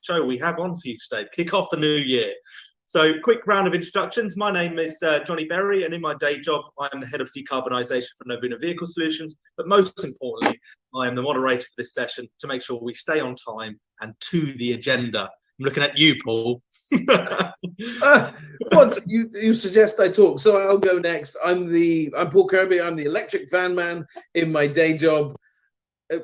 show we have on for you today. Kick off the new year. So, quick round of introductions. My name is Johnny Berry, and in my day job, I am the head of decarbonisation for Novuna Vehicle Solutions. But most importantly, I am the moderator for this session to make sure we stay on time and to the agenda. I'm looking at you, Paul. What you suggest I talk? So I'll go next. I'm Paul Kirby. I'm the electric van man in my day job.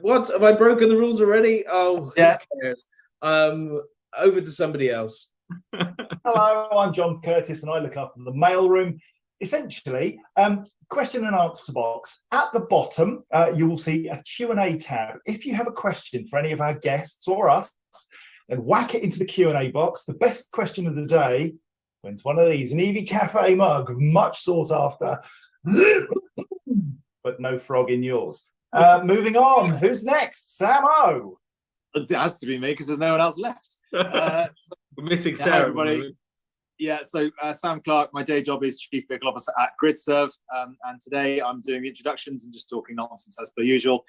What, have I broken the rules already? Oh, yeah. Who cares? Over to somebody else. Hello, I'm John Curtis, and I look after the mailroom. Essentially, question and answer box. At the bottom, you will see a Q&A tab. If you have a question for any of our guests or us, then whack it into the Q&A box. The best question of the day wins one of these, an EV Cafe mug, much sought after, but no frog in yours. Moving on, who's next? Samo. It has to be me because there's no one else left. We're missing Sarah. Hi, everybody. Yeah, so Sam Clark, my day job is Chief Vehicle Officer at GridServe, and today I'm doing the introductions and just talking nonsense as per usual.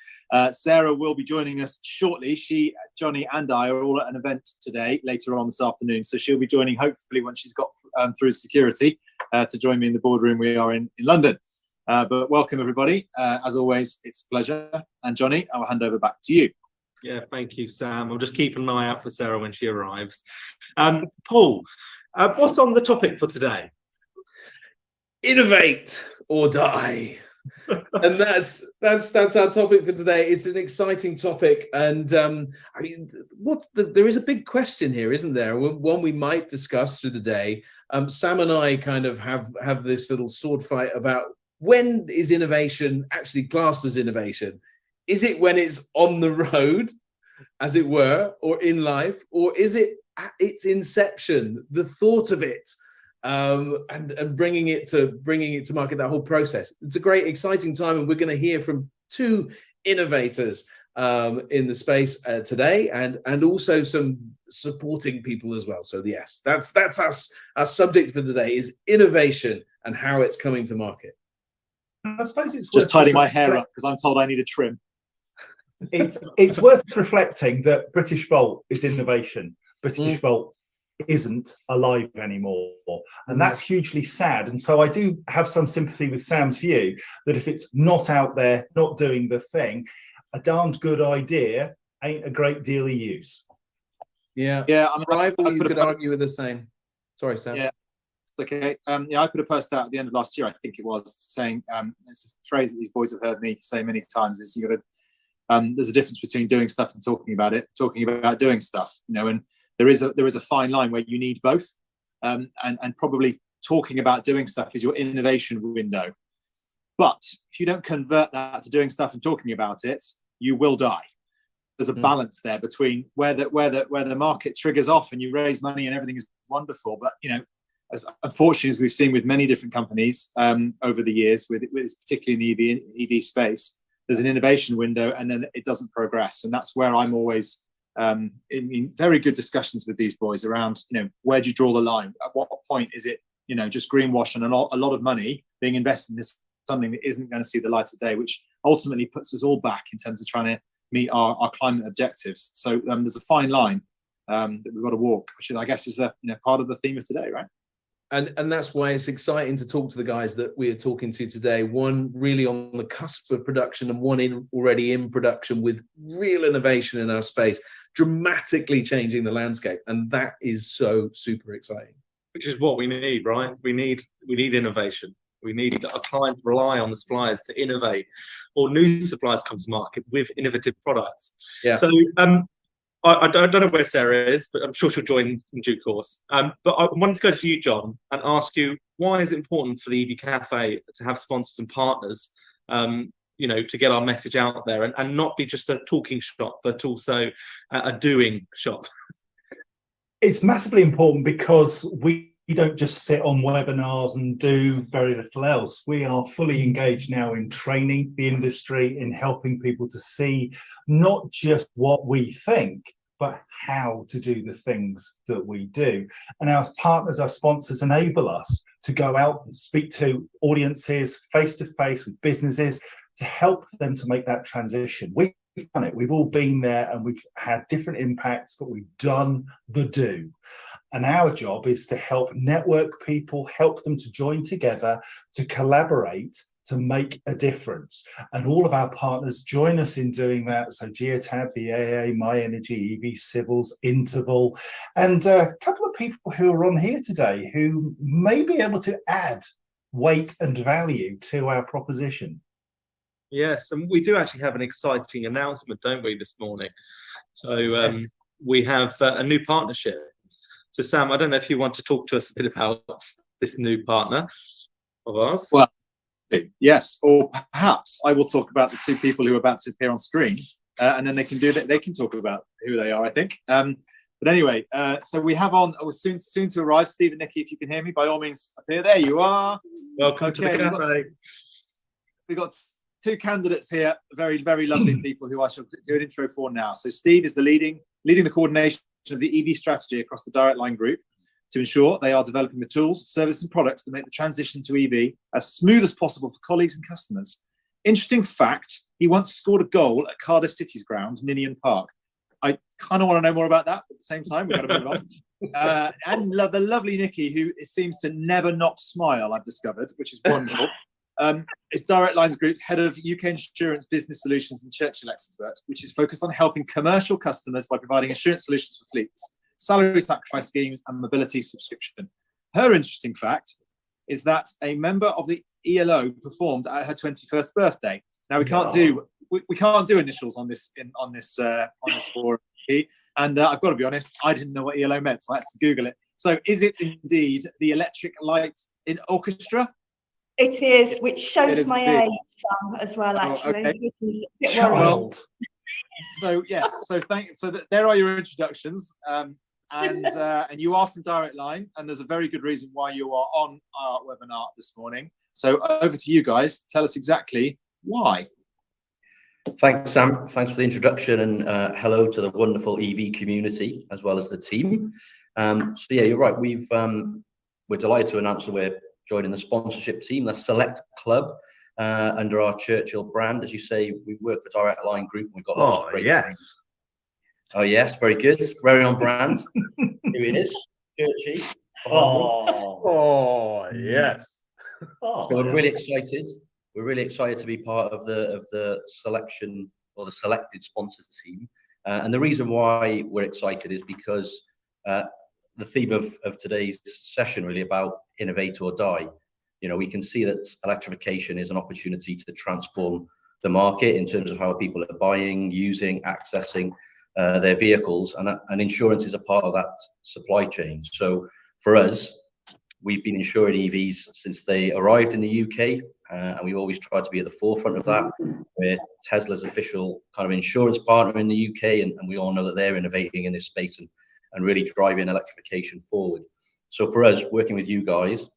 Sarah will be joining us shortly. She, Johnny and I are all at an event today, later on this afternoon, so she'll be joining hopefully when she's got through security to join me in the boardroom we are in London. But welcome everybody. As always, it's a pleasure. And Johnny, I'll hand over back to you. Yeah, thank you, Sam. I'll just keep an eye out for Sarah when she arrives. Paul, what's on the topic for today? Innovate or die. And that's our topic for today. It's an exciting topic, and I mean, there is a big question here, isn't there? One we might discuss through the day. Sam and I kind of have this little sword fight about when is innovation actually classed as innovation. Is it when it's on the road, as it were, or in life, or is it at its inception, the thought of it, and bringing it to market, that whole process? It's a great, exciting time, and we're going to hear from two innovators in the space today, and also some supporting people as well. So yes, that's us. Our subject for today is innovation and how it's coming to market. I suppose it's just tidying my hair up because I'm told I need a trim. It's worth reflecting that British Volt is innovation. British Volt isn't alive anymore, and that's hugely sad. And so I do have some sympathy with Sam's view that if it's not out there, not doing the thing, a darned good idea ain't a great deal of use. Yeah, I mean, rival, you could argue with the same. Sorry, Sam. Yeah. Okay. I put a post out at the end of last year, I think it was, saying it's a phrase that these boys have heard me say many times: is you got to. There's a difference between doing stuff and talking about it. Talking about doing stuff, and there is a fine line where you need both, and probably talking about doing stuff is your innovation window. But if you don't convert that to doing stuff and talking about it, you will die. There's a balance there between where the market triggers off and you raise money and everything is wonderful, but as unfortunately as we've seen with many different companies over the years, with particularly in the EV space, there's an innovation window and then it doesn't progress. And that's where I'm always in very good discussions with these boys around, where do you draw the line? At what point is it, just greenwash and a lot of money being invested in something that isn't going to see the light of day, which ultimately puts us all back in terms of trying to meet our climate objectives. So there's a fine line that we've got to walk, which I guess is part of the theme of today, right? And that's why it's exciting to talk to the guys that we are talking to today. One really on the cusp of production, and one already in production with real innovation in our space, dramatically changing the landscape. And that is so super exciting. Which is what we need, right? We need innovation. We need our clients rely on the suppliers to innovate, or new suppliers come to market with innovative products. Yeah. So I don't know where Sarah is, but I'm sure she'll join in due course. But I wanted to go to you, John, and ask you, why is it important for the EV Cafe to have sponsors and partners, to get our message out there and not be just a talking shop, but also a doing shop? It's massively important because we don't just sit on webinars and do very little else. We are fully engaged now in training the industry, in helping people to see not just what we think, but how to do the things that we do. And our partners, our sponsors, enable us to go out and speak to audiences face to face with businesses to help them to make that transition. We done it. We've all been there and we've had different impacts, but we've done the do. And our job is to help network people, help them to join together, to collaborate, to make a difference. And all of our partners join us in doing that. So Geotab, the AA, My Energy, EV Civils, Interval, and a couple of people who are on here today who may be able to add weight and value to our proposition. Yes, and we do actually have an exciting announcement, don't we, this morning? So Yes. we have a new partnership. So Sam, I don't know if you want to talk to us a bit about this new partner of ours. Well, yes, or perhaps I will talk about the two people who are about to appear on screen, and then they can do that. They can talk about who they are, I think. But anyway, so we have on soon to arrive. Steve and Nikki, if you can hear me, by all means appear. There you are. Welcome to the cafe. We've got two candidates here, very, very lovely people who I shall do an intro for now. So Steve is leading the coordination of the EV strategy across the Direct Line Group to ensure they are developing the tools, services and products that make the transition to EV as smooth as possible for colleagues and customers. Interesting fact, he once scored a goal at Cardiff City's ground, Ninian Park. I kind of want to know more about that, but at the same time, we've got to move on. And the lovely Nikki, who seems to never not smile, I've discovered, which is wonderful. Is Direct Lines Group's head of UK Insurance Business Solutions and Churchill Expert, which is focused on helping commercial customers by providing insurance solutions for fleets, salary sacrifice schemes, and mobility subscription. Her interesting fact is that a member of the ELO performed at her 21st birthday. Now we can't do initials on this forum, and I've got to be honest, I didn't know what ELO meant, so I had to Google it. So, is it indeed the Electric Light in Orchestra? It is, which shows my indeed. age as well, actually. Okay. Which is a bit Child. So yes, there are your introductions, and you are from Direct Line, and there's a very good reason why you are on our webinar this morning. So over to you guys. Tell us exactly why. Thanks, Sam. Thanks for the introduction, and hello to the wonderful EV community as well as the team. So yeah, you're right. We're delighted to announce that we're joining the sponsorship team, the Select Club, under our Churchill brand. As you say, we work for Direct Line Group. We've got lots of great brands. Oh yes, very good. Very on brand. Here it is, Churchy. Yes. So we're really excited. We're really excited to be part of the selection or the selected sponsor team. And the reason why we're excited is because the theme of today's session really about innovate or die. You know, we can see that electrification is an opportunity to transform the market in terms of how people are buying, using, accessing their vehicles, and insurance is a part of that supply chain. So for us, we've been insuring EVs since they arrived in the UK, and we've always tried to be at the forefront of that. We're Tesla's official kind of insurance partner in the UK, and we all know that they're innovating in this space and really driving electrification forward. So for us, working with you guys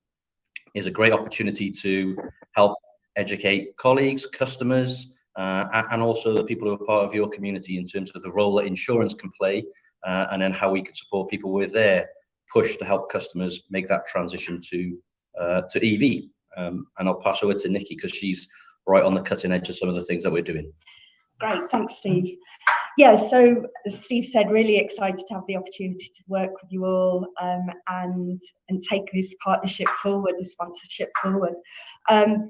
is a great opportunity to help educate colleagues, customers, and also the people who are part of your community in terms of the role that insurance can play, and then how we can support people with their push to help customers make that transition to EV. And I'll pass over to Nikki because she's right on the cutting edge of some of the things that we're doing. Great, thanks, Steve. Yeah, so as Steve said, really excited to have the opportunity to work with you all and take this partnership forward, this sponsorship forward.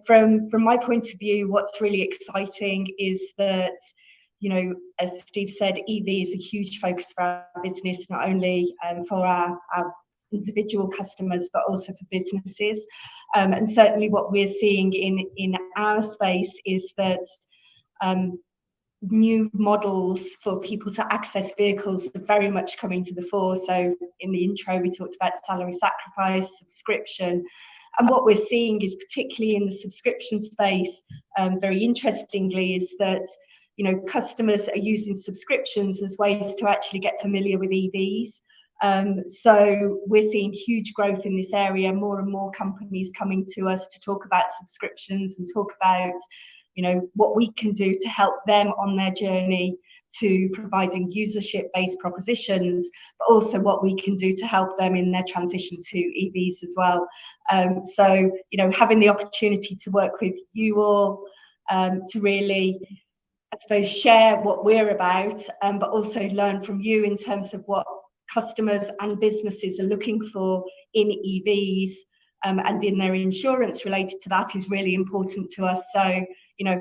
From my point of view, what's really exciting is that, you know, as Steve said, EV is a huge focus for our business, not only for our individual customers, but also for businesses. And certainly what we're seeing in our space is that new models for people to access vehicles are very much coming to the fore. So in the intro, we talked about salary sacrifice, subscription. And what we're seeing is, particularly in the subscription space, very interestingly, is that, you know, customers are using subscriptions as ways to actually get familiar with EVs. So we're seeing huge growth in this area, more and more companies coming to us to talk about subscriptions and talk about, you know, what we can do to help them on their journey to providing usership-based propositions, but also what we can do to help them in their transition to EVs as well. So, you know, having the opportunity to work with you all to really I suppose, share what we're about, but also learn from you in terms of what customers and businesses are looking for in EVs, and in their insurance related to that is really important to us. So,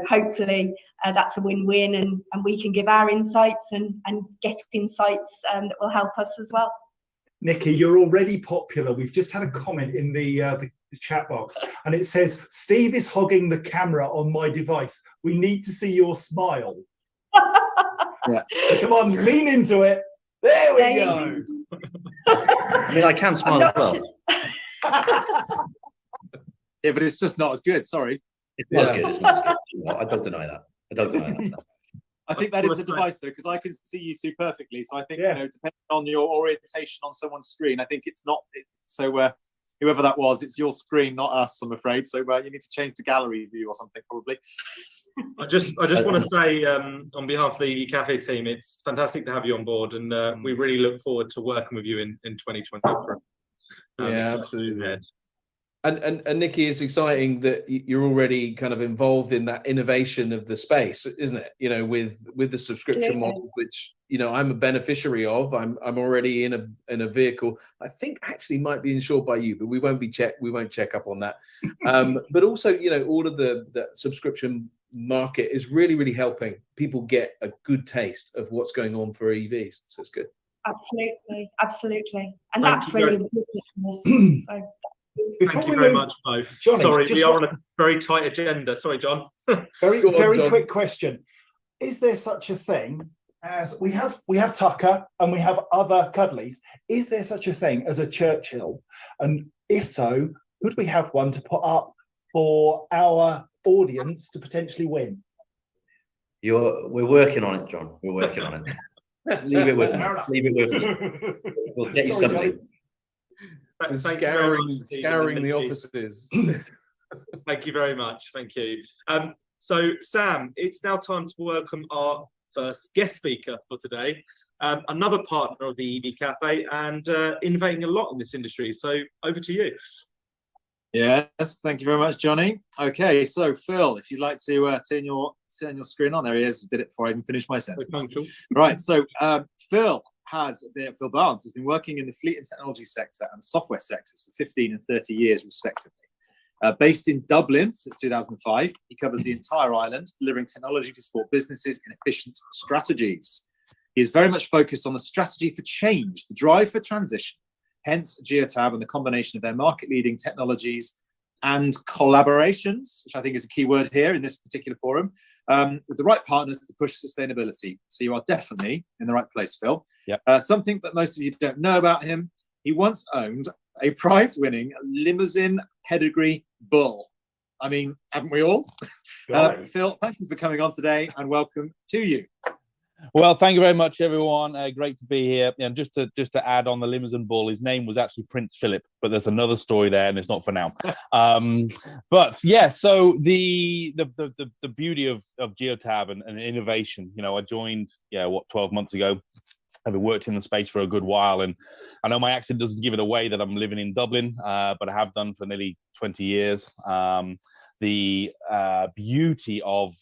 hopefully that's a win-win, and we can give our insights and get insights that will help us as well. Nikki, you're already popular. We've just had a comment in the chat box, and it says, Steve is hogging the camera on my device. We need to see your smile. Yeah. So come on, lean into it. There we go. I mean, I can smile as well. Yeah, but it's just not as good. Sorry. It's not as good. It's not as good. I don't deny that. I don't deny that. I think that is the device, though, because I can see you two perfectly. So I think, depending on your orientation on someone's screen, I think it's not. So whoever that was, it's your screen, not us, I'm afraid. So you need to change to gallery view or something, probably. I just want to say, on behalf of the EV Cafe team, it's fantastic to have you on board, and we really look forward to working with you in 2023. Yeah, absolutely. And Nikki, it's exciting that you're already kind of involved in that innovation of the space, isn't it? With the subscription model, which I'm a beneficiary of. I'm already in a vehicle. I think actually might be insured by you, but we won't check up on that. But also, all of the subscription market is really, really helping people get a good taste of what's going on for EVs. So it's good. Absolutely, and that's really important to us. So. Thank you very much, both. Johnny, sorry, we are on a very tight agenda. Sorry, John. very quick question. Is there such a thing as we have Tucker and we have other Cuddlies? Is there such a thing as a Churchill? And if so, could we have one to put up for our audience to potentially win? We're working on it, John. We're working on it. Leave it with me. Leave it with me. We'll get you something. Scouring the offices. Thank you very much. Thank you. So, Sam, it's now time to welcome our first guest speaker for today, another partner of the EV Cafe and innovating a lot in this industry. So, over to you. Yes, thank you very much, Johnny. Okay, so Phil, if you'd like to turn your screen on, there he is. Did it before I even finished my sentence. Right, so Phil Barnes has been working in the fleet and technology sector and software sectors for 15 and 30 years, respectively. Based in Dublin since 2005, he covers the entire island, delivering technology to support businesses in efficient strategies. He is very much focused on the strategy for change, the drive for transition, hence Geotab and the combination of their market-leading technologies and collaborations, which I think is a key word here in this particular forum, with the right partners to push sustainability. So you are definitely in the right place, Phil. Yep. Something that most of you don't know about him, he once owned a prize-winning limousine pedigree bull. I mean, haven't we all? Phil, thank you for coming on today and welcome to you. Well, thank you very much, everyone. Great to be here. And just to add on the limousine bull, his name was actually Prince Philip, but there's another story there, and it's not for now. But yeah, so the beauty of Geotab and innovation. I joined 12 months ago. I've been worked in the space for a good while, and I know my accent doesn't give it away that I'm living in Dublin, but I have done for nearly 20 years. The beauty of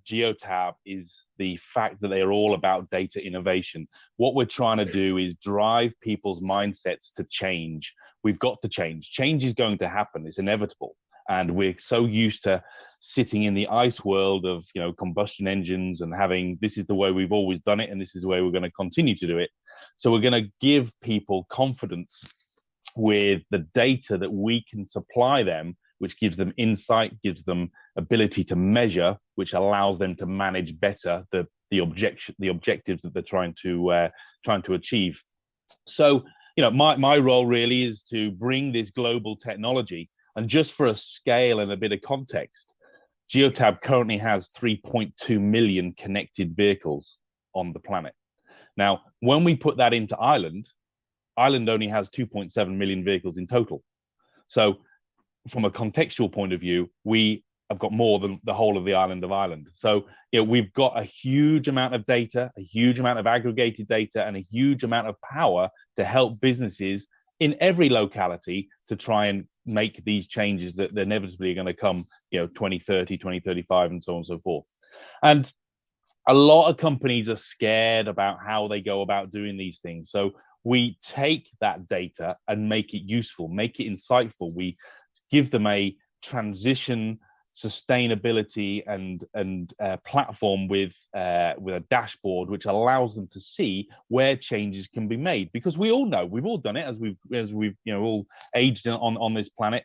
Geotab is the fact that they are all about data innovation. What we're trying to do is drive people's mindsets to change. We've got to change. Change is going to happen. It's inevitable. And we're so used to sitting in the ICE world of, combustion engines and having, this is the way we've always done it, and this is the way we're going to continue to do it. So we're going to give people confidence with the data that we can supply them, which gives them insight, gives them ability to measure, which allows them to manage better the objectives that they're trying to achieve. So, my role really is to bring this global technology. And just for a scale and a bit of context, Geotab currently has 3.2 million connected vehicles on the planet. Now, when we put that into Ireland only has 2.7 million vehicles in total. So from a contextual point of view, we have got more than the whole of the island of Ireland. So we've got a huge amount of data, a huge amount of aggregated data, and a huge amount of power to help businesses in every locality to try and make these changes that inevitably are going to come, 2030, 2035, and so on and so forth. And a lot of companies are scared about how they go about doing these things. So we take that data and make it useful, make it insightful. We give them a transition sustainability and platform with a dashboard which allows them to see where changes can be made, because we all know, we've all done it as we've all aged on this planet.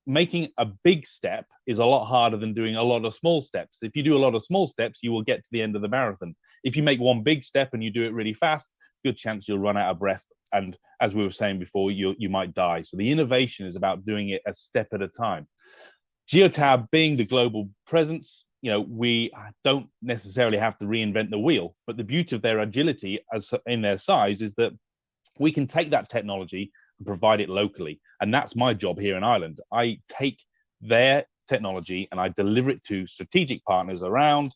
Making a big step is a lot harder than doing a lot of small steps. If you do a lot of small steps, you will get to the end of the marathon. If you make one big step and you do it really fast, good chance you'll run out of breath, and as we were saying before, you might die. So the innovation is about doing it a step at a time. Geotab being the global presence, we don't necessarily have to reinvent the wheel, but the beauty of their agility as in their size is that we can take that technology and provide it locally. And that's my job here in Ireland. I take their technology and I deliver it to strategic partners around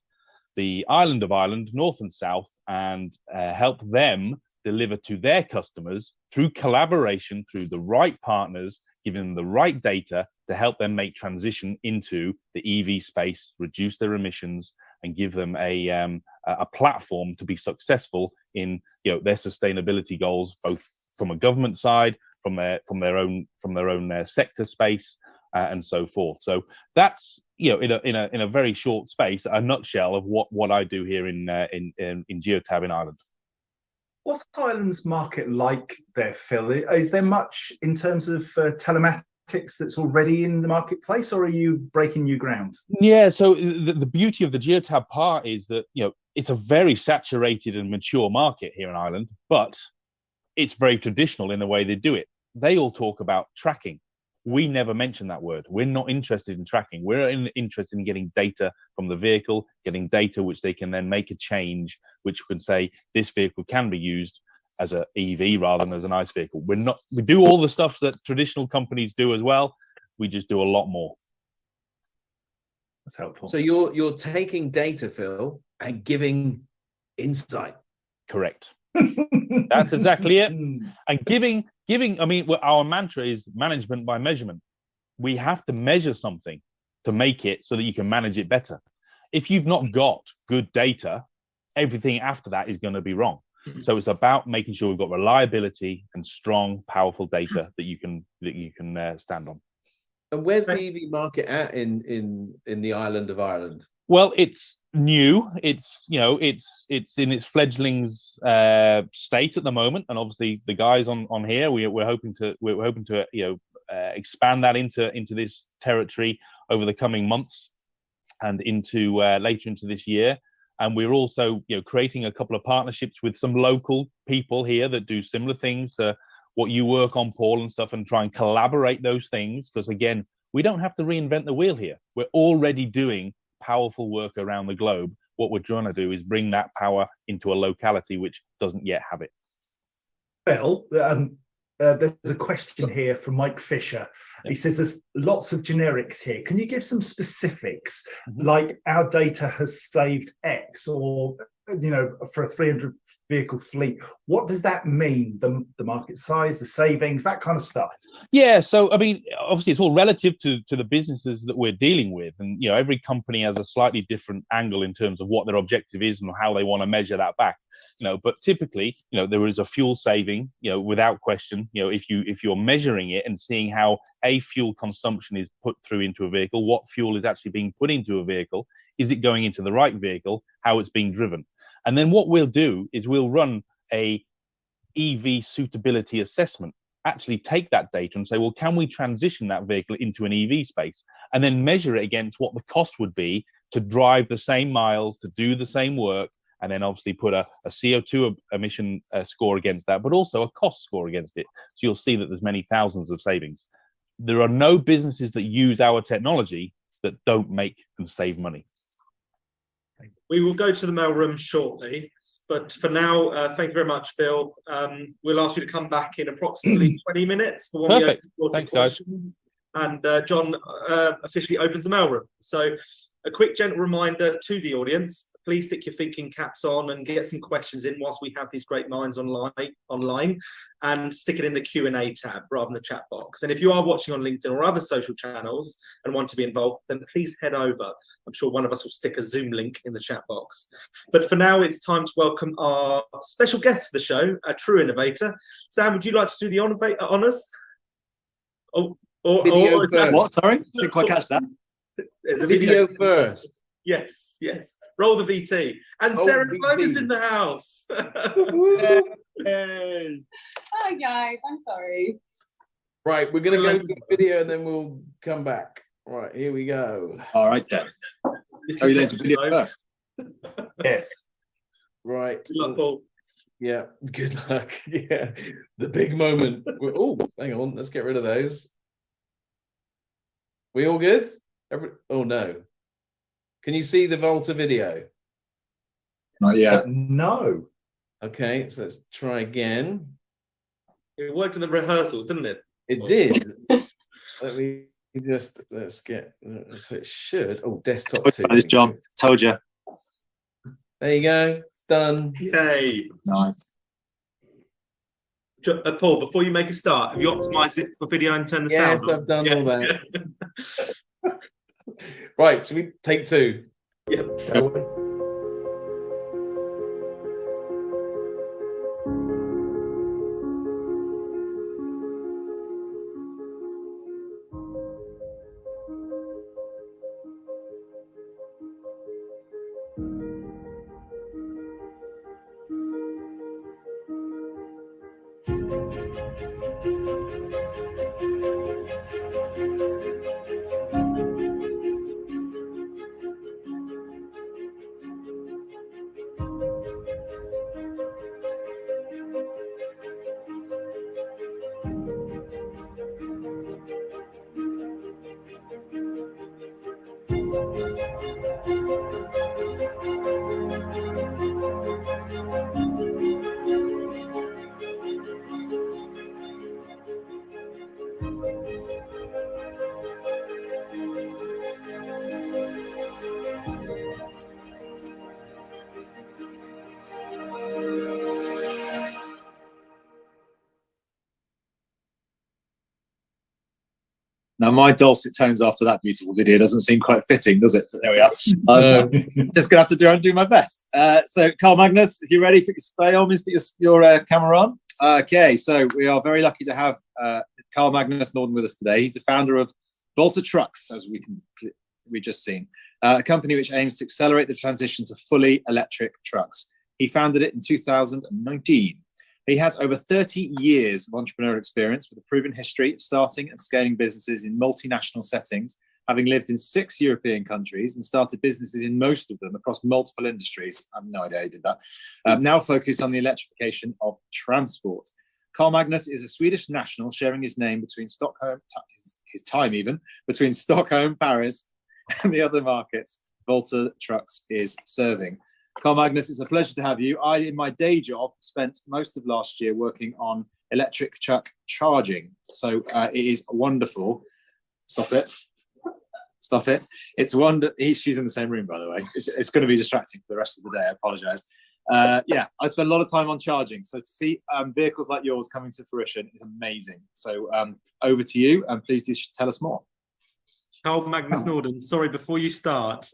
the island of Ireland, north and south, and help them deliver to their customers through collaboration, through the right partners, giving them the right data to help them make transition into the EV space, reduce their emissions, and give them a platform to be successful in their sustainability goals, both from a government side, from their own sector space, and so forth. So that's in a very short space, a nutshell of what I do here in Geotab in Ireland. What's Ireland's market like there, Phil? Is there much in terms of telematics that's already in the marketplace, or are you breaking new ground? Yeah, so the beauty of the Geotab part is that it's a very saturated and mature market here in Ireland, but it's very traditional in the way they do it. They all talk about tracking. We never mention that word. We're not interested in tracking. We're interested in getting data from the vehicle, getting data which they can then make a change, which can say this vehicle can be used as an EV rather than as an ICE vehicle. We do all the stuff that traditional companies do as well. We just do a lot more. That's helpful. So you're taking data, Phil, and giving insight. Correct. That's exactly it. And giving, I mean, our mantra is management by measurement. We have to measure something to make it so that you can manage it better. If you've not got good data, everything after that is going to be wrong. So it's about making sure we've got reliability and strong, powerful data that you can stand on. And where's the EV market at in the island of Ireland? Well, it's new. It's it's in its fledglings state at the moment, and obviously the guys on here, we're hoping to expand that into this territory over the coming months and into later into this year. And we're also creating a couple of partnerships with some local people here that do similar things to what you work on, Paul, and stuff, and try and collaborate those things. Because again, we don't have to reinvent the wheel here. We're already doing powerful work around the globe. What we're trying to do is bring that power into a locality which doesn't yet have it. Well, there's a question here from Mike Fisher. He says there's lots of generics here. Can you give some specifics, like our data has saved X, or for a 300 vehicle fleet? What does that mean? The market size, the savings, that kind of stuff. Yeah, so I mean, obviously it's all relative to the businesses that we're dealing with, and every company has a slightly different angle in terms of what their objective is and how they want to measure that back. But typically, there is a fuel saving, without question. If you're measuring it and seeing how a fuel consumption is put through into a vehicle, what fuel is actually being put into a vehicle, is it going into the right vehicle, how it's being driven, and then what we'll do is we'll run a EV suitability assessment. Actually take that data and say, well, can we transition that vehicle into an EV space, and then measure it against what the cost would be to drive the same miles, to do the same work, and then obviously put a CO2 emission score against that, but also a cost score against it. So you'll see that there's many thousands of savings. There are no businesses that use our technology that don't make and save money. We will go to the mail room shortly, but for now, thank you very much, Phil. We'll ask you to come back in approximately 20 minutes for when Perfect. we Thanks, guys. And John officially opens the mail room. So a quick gentle reminder to the audience, please stick your thinking caps on and get some questions in whilst we have these great minds online, and stick it in the Q&A tab rather than the chat box. And if you are watching on LinkedIn or other social channels and want to be involved, then please head over. I'm sure one of us will stick a Zoom link in the chat box. But for now, it's time to welcome our special guest for the show, a true innovator. Sam, would you like to do the honours? What? Sorry, didn't quite catch that. There's a Video first. Yes. Roll the VT. And Sarah Slogan's in the house. Hey. Hi guys, I'm sorry. Right, we're going to go to the video and then we'll come back. Right, here we go. All right then. Are you going to video first? Yes. Right. Good luck, Paul. Yeah, good luck. Yeah, the big moment. Oh, hang on, let's get rid of those. We all good? Oh no. Can you see the Volta video? Not yet. No. Okay, so let's try again. It worked in the rehearsals, didn't it? It did. Let me just, so it should. Oh, desktop 2. This John, told you. There you go. It's done. Yay. Nice. Paul, before you make a start, have you optimized it for video and turn the sound on? Yes, I've done all that. Right, so we take 2. Yep. Now, my dulcet tones after that beautiful video doesn't seem quite fitting, does it? But there we are. Just going to have to do my best. So, Carl Magnus, if you're ready, put your camera on. Okay, so we are very lucky to have Carl Magnus Norden with us today. He's the founder of Volta Trucks, as we just seen, a company which aims to accelerate the transition to fully electric trucks. He founded it in 2019. He has over 30 years of entrepreneurial experience with a proven history of starting and scaling businesses in multinational settings, having lived in 6 European countries and started businesses in most of them across multiple industries. I have no idea he did that. Now focused on the electrification of transport. Carl Magnus is a Swedish national, sharing his name between Stockholm, his time even, between Stockholm, Paris, and the other markets Volta Trucks is serving. Carl Magnus, it's a pleasure to have you. I, in my day job, spent most of last year working on electric truck charging. So it is wonderful. Stop it. Stop it. It's she's in the same room, by the way. It's going to be distracting for the rest of the day. I apologize. Yeah, I spent a lot of time on charging. So to see vehicles like yours coming to fruition is amazing. So over to you, and please do tell us more. Carl Magnus Norden, sorry, before you start,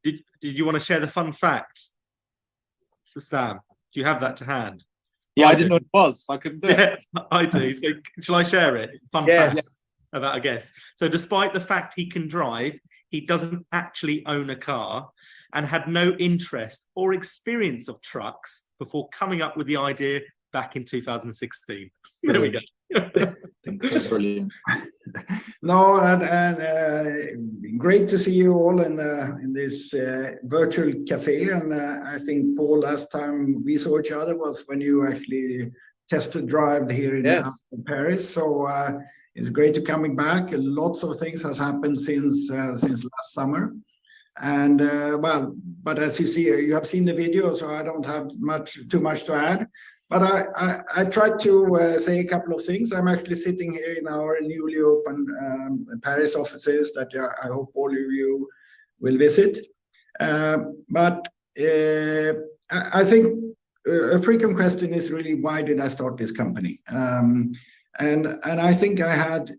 did you want to share the fun fact? So Sam, do you have that to hand? Yeah, I didn't know what it was, so I couldn't do it. I do. So shall I share it? Fun fact about a guest. So despite the fact he can drive, he doesn't actually own a car and had no interest or experience of trucks before coming up with the idea back in 2016. There we go. Brilliant. No, and great to see you all in this virtual cafe. And I think, Paul, last time we saw each other was when you actually tested drive here in Paris. So it's great to coming back. Lots of things has happened since last summer. And but as you see, you have seen the video, so I don't have too much to add. But I tried to say a couple of things. I'm actually sitting here in our newly opened Paris offices that I hope all of you will visit. But I think a frequent question is really, why did I start this company? And I think I had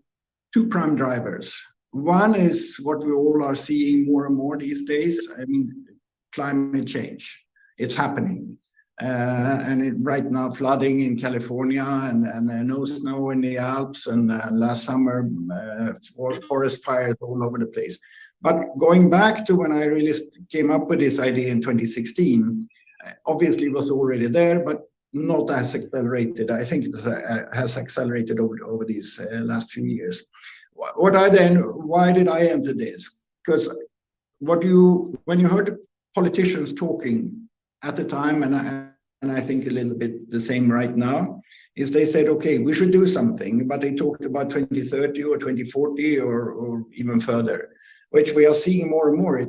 two prime drivers. One is what we all are seeing more and more these days. I mean, climate change. It's happening. Right now, flooding in California and no snow in the Alps, and last summer, forest fires all over the place. But going back to when I really came up with this idea in 2016, obviously it was already there, but not as accelerated. I think it has accelerated over these last few years. Why did I enter this? Because when you heard politicians talking at the time, and I think a little bit the same right now, is they said, okay, we should do something, but they talked about 2030 or 2040 or even further, which we are seeing more and more.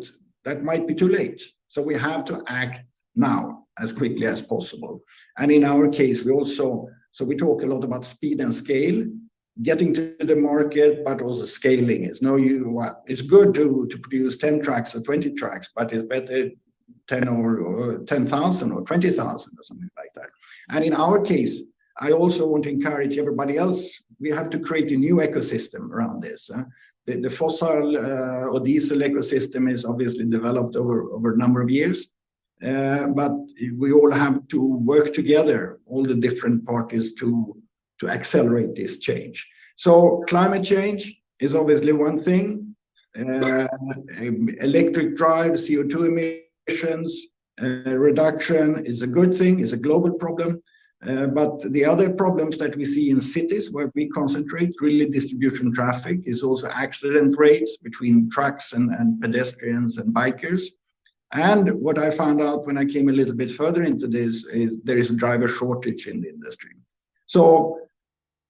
That might be too late. So we have to act now as quickly as possible. And in our case, we talk a lot about speed and scale, getting to the market, but also scaling. It's good to produce 10 tracks or 20 tracks, but it's better 10 or 10,000 or 20,000 or something like that. And in our case, I also want to encourage everybody else. We have to create a new ecosystem around this. The fossil or diesel ecosystem is obviously developed over a number of years, but we all have to work together, all the different parties, to accelerate this change. So climate change is obviously one thing. Electric drive, CO2 emissions reduction is a good thing, is a global problem. But the other problems that we see in cities where we concentrate, really distribution traffic, is also accident rates between trucks and pedestrians and bikers. And what I found out when I came a little bit further into this is there is a driver shortage in the industry. So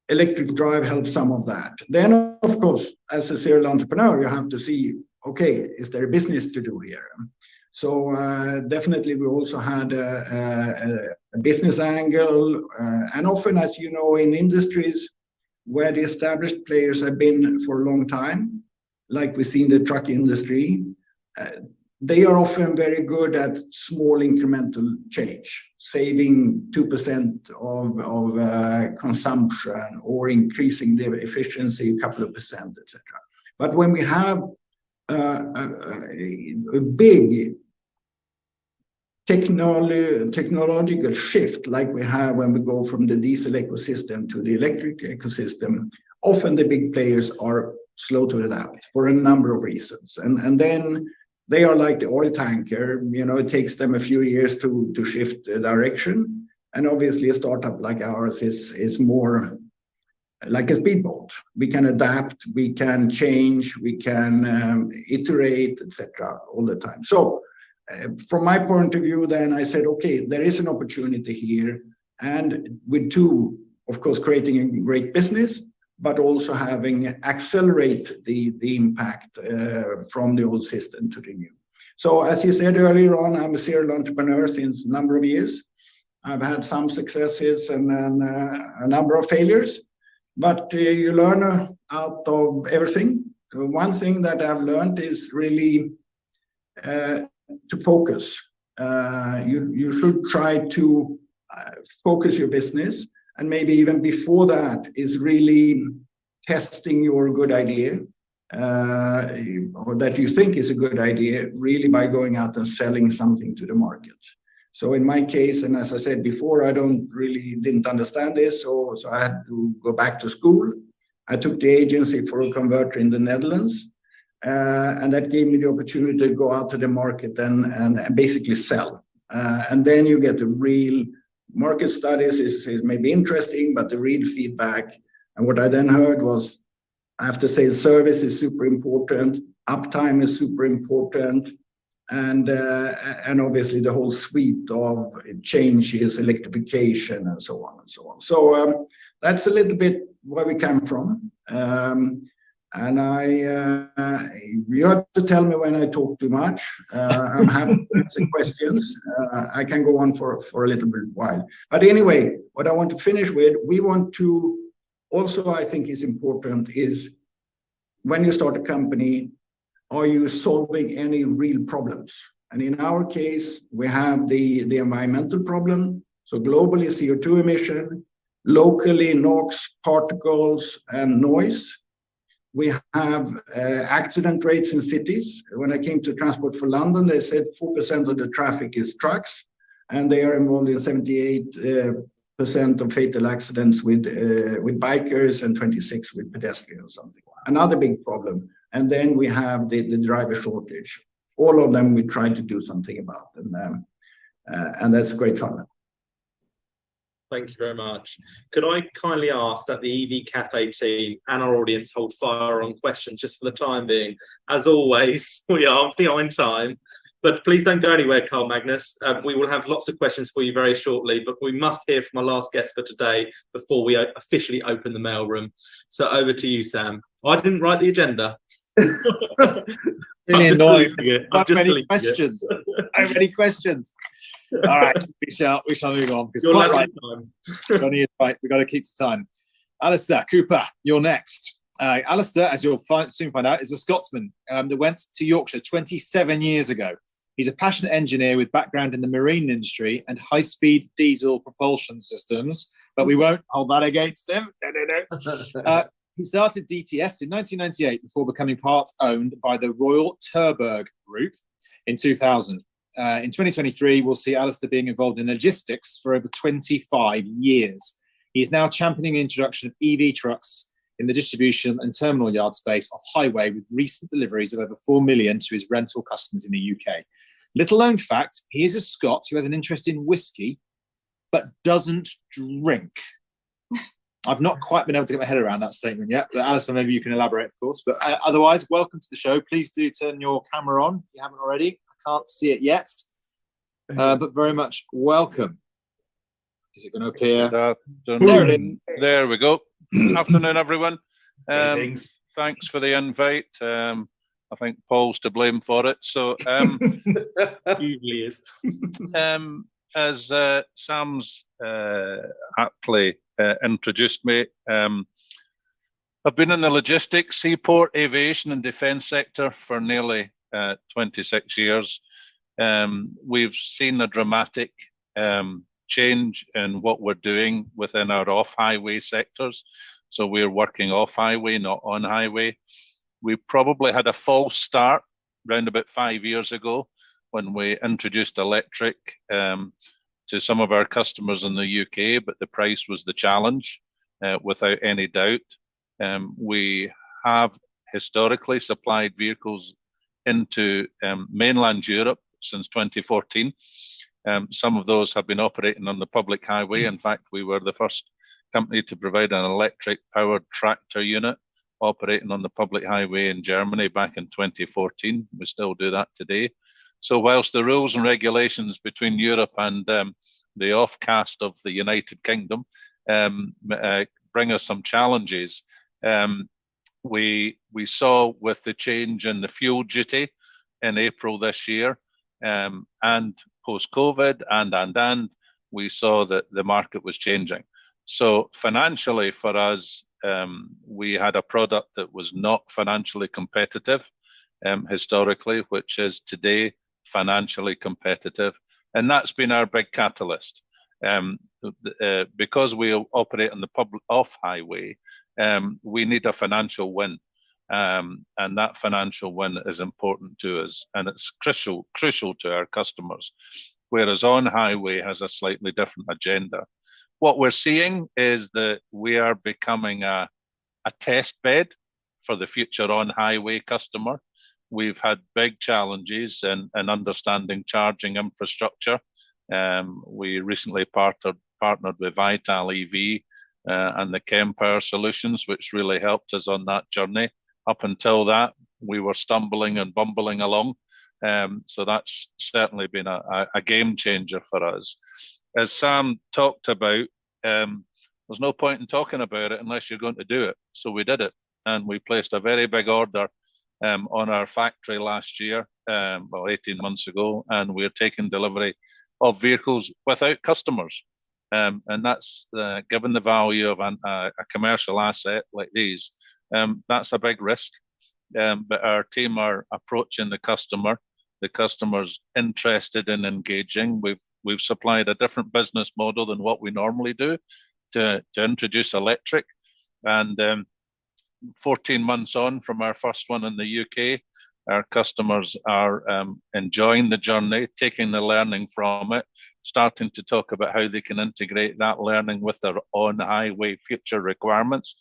electric drive helps some of that. Then, of course, as a serial entrepreneur, you have to see, okay, is there a business to do here? So definitely we also had a business angle. And often, as you know, in industries where the established players have been for a long time, like we see in the truck industry, they are often very good at small incremental change, saving 2% of consumption or increasing the efficiency a couple of percent, etc. But when we have a big technological shift like we have when we go from the diesel ecosystem to the electric ecosystem, often the big players are slow to adapt for a number of reasons. And then they are like the oil tanker, it takes them a few years to shift the direction. And obviously a startup like ours is more like a speedboat. We can adapt, we can change, we can iterate, etc. all the time. So from my point of view, then I said, okay, there is an opportunity here. And with two, of course, creating a great business, but also having accelerate the impact from the old system to the new. So as you said earlier on, I'm a serial entrepreneur since a number of years. I've had some successes and a number of failures, but you learn out of everything. One thing that I've learned is really to focus. You should try to focus your business. And maybe even before that is really testing your good idea, or that you think is a good idea, really by going out and selling something to the market. So in my case, and as I said before, I didn't understand this, so I had to go back to school. I took the agency for a converter in the Netherlands, and that gave me the opportunity to go out to the market and basically sell. And then you get the real market studies is maybe interesting, but the real feedback. And what I then heard was after sales service is super important, uptime is super important, and obviously the whole suite of changes, electrification, and so on and so on. So that's a little bit where we come from. And you have to tell me when I talk too much. I'm happy to answer questions. I can go on for a little bit while. But anyway, what I want to finish with, we want to also, I think is important, is when you start a company, are you solving any real problems? And in our case, we have the environmental problem. So globally, CO2 emission, locally NOx, particles, and noise. We have accident rates in cities. When I came to Transport for London, they said 4% of the traffic is trucks, and they are involved in 78% of fatal accidents with bikers and 26 with pedestrians or something. Another big problem. And then we have the driver shortage. All of them we try to do something about, and that's great fun. Thank you very much. Could I kindly ask that the EV Cafe team and our audience hold fire on questions just for the time being? As always, we are behind time, but please don't go anywhere, Carl Magnus. We will have lots of questions for you very shortly, but we must hear from our last guest for today before we officially open the mailroom. So over to you, Sam. I didn't write the agenda. Really annoying. So many questions. So many questions. All right, we shall move on. You're right. Time. Johnny is right. We've got to keep to time. Alistair Cooper, you're next. Alistair, as you'll soon find out, is a Scotsman that went to Yorkshire 27 years ago. He's a passionate engineer with background in the marine industry and high-speed diesel propulsion systems, but we won't hold that against him. No. He started DTS in 1998 before becoming part-owned by the Royal Terberg Group in 2000. In 2023, we'll see Alistair being involved in logistics for over 25 years. He is now championing the introduction of EV trucks in the distribution and terminal yard space off highway, with recent deliveries of over 4 million to his rental customers in the UK. Little known fact, he is a Scot who has an interest in whiskey, but doesn't drink. I've not quite been able to get my head around that statement yet, but Alistair, maybe you can elaborate, of course. But otherwise, welcome to the show. Please do turn your camera on if you haven't already. I can't see it yet, but very much welcome. Is it going to appear? There it is. There we go. Afternoon, everyone. Thanks for the invite. I think Paul's to blame for it. So, usually is. As Sam's aptly introduced me, I've been in the logistics, seaport, aviation, and defence sector for nearly 26 years. We've seen a dramatic change in what we're doing within our off-highway sectors. So we're working off-highway, not on-highway. We probably had a false start around about 5 years ago when we introduced electric to some of our customers in the UK, but the price was the challenge, without any doubt. We have historically supplied vehicles into mainland Europe since 2014. Some of those have been operating on the public highway. In fact, we were the first company to provide an electric powered tractor unit operating on the public highway in Germany back in 2014. We still do that today. So whilst the rules and regulations between Europe and the off-cast of the United Kingdom bring us some challenges, we saw with the change in the fuel duty in April this year, and post-COVID, and we saw that the market was changing. So financially for us, we had a product that was not financially competitive historically, which is today financially competitive. And that's been our big catalyst. Because we operate on the public off-highway, we need a financial win. And that financial win is important to us, and it's crucial to our customers. Whereas on-highway has a slightly different agenda. What we're seeing is that we are becoming a test bed for the future on-highway customer. We've had big challenges in understanding charging infrastructure. We recently partnered with Vital EV and the Chem Power Solutions, which really helped us on that journey. Up until that, we were stumbling and bumbling along. So that's certainly been a game changer for us. As Sam talked about, there's no point in talking about it unless you're going to do it. So we did it, and we placed a very big order on our factory last year, 18 months ago, and we're taking delivery of vehicles without customers. And that's given the value of a commercial asset like these, that's a big risk. But our team are approaching the customer The customer's interested in engaging. We've supplied a different business model than what we normally do to introduce electric. And 14 months on from our first one in the UK, our customers are enjoying the journey, taking the learning from it, starting to talk about how they can integrate that learning with their on-highway future requirements,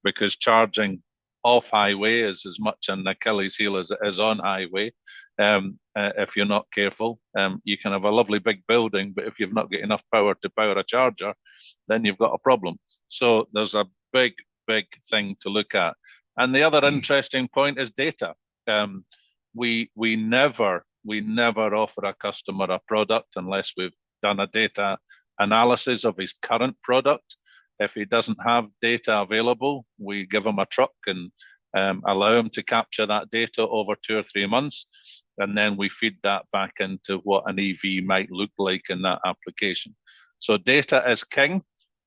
because charging off-highway is as much an Achilles heel as it is on-highway. If you're not careful, you can have a lovely big building, but if you've not got enough power to power a charger, then you've got a problem. So there's a big thing to look at. And the other interesting point is data. We never offer a customer a product unless we've done a data analysis of his current product. If he doesn't have data available, we give him a truck and allow him to capture that data over 2 or 3 months. And then we feed that back into what an EV might look like in that application. So data is king,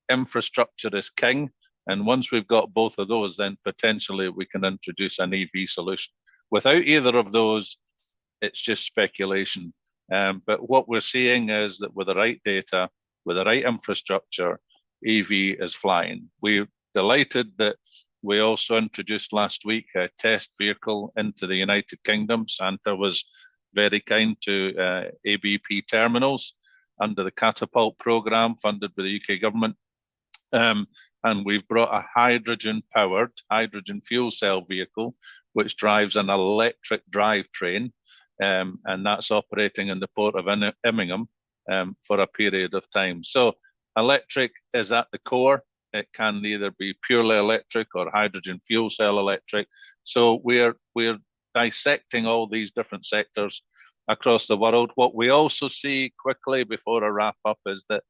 infrastructure is king. And once we've got both of those, then potentially we can introduce an EV solution. Without either of those, it's just speculation. But what we're seeing is that with the right data, with the right infrastructure, EV is flying. We're delighted that we also introduced last week a test vehicle into the United Kingdom. Santa was very kind to ABP Terminals under the Catapult program funded by the UK government. And we've brought a hydrogen-powered, hydrogen fuel cell vehicle, which drives an electric drivetrain, and that's operating in the port of Immingham for a period of time. So electric is at the core. It can either be purely electric or hydrogen fuel cell electric. So we're dissecting all these different sectors across the world. What we also see quickly before I wrap up is that